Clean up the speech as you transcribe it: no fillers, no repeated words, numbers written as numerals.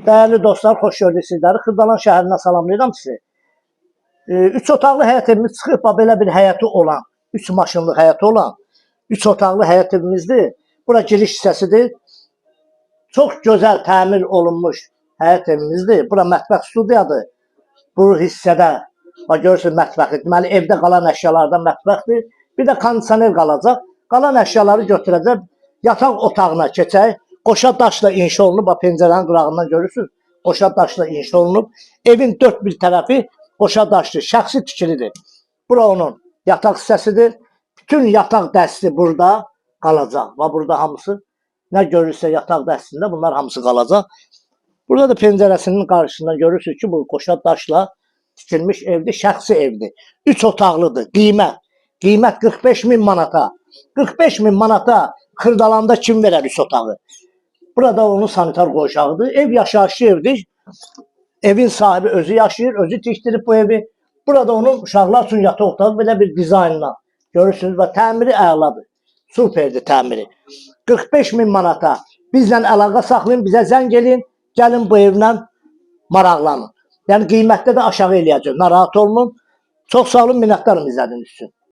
Değerli dostlar, xoş gördük sizləri. Xırdalan şəhərindən salamlayıram sizi. 3 otaqlı həyət evimiz çıxıb, belə bir həyəti olan, 3 maşınlı həyəti olan 3 otaqlı həyət evimizdir. Bura giriş hissəsidir. Çox gözəl təmir olunmuş həyət evimizdir. Bura mətbəx studiyadır. Bu hissədə görürsünüz mətbəxi. Deməli evdə qalan əşyalardan mətbəxdir. Bir də kondisioner qalacaq. Qalan əşyaları götürəcək, yataq otağına keçək. Qoşa daşla inşa olunub, pəncərənin qırağından görürsünüz. Qoşa daşla inşa olunub. Evin dörd bir tərəfi qoşa daşlı, şəxsi tikilidir. Bura onun yataq hissəsidir. Bütün yataq dəsti burada qalacaq. Və burada hamısı nə görürsə yataq dəstində bunlar hamısı qalacaq. Burada da pəncərəsinin qarşısından görürsünüz ki, bu qoşa daşla tikilmiş evdir, şəxsi evdir. 3 otaqlıdır. Qiymət 45.000 manata. 45.000 manata Xırdalanda kim verər 3 otağı? Burada onun sanitar qoşağıdır. Ev yaşayışlı evdir. Evin sahibi özü yaşayır, özü tikdirib bu evi. Burada onun uşaqlar üçün yataq otağı belə bir dizaynla görürsünüz və təmiri əladır. Superdir təmiri. 45.000 manata bizlə əlaqə saxlayın, bizə zəng edin, gəlin bu evlə maraqlanın. Yəni qiymətdə də aşağı eləyəcək. Narahat olmayın. Çox sağ olun, minnətdarım izlədiyiniz üçün.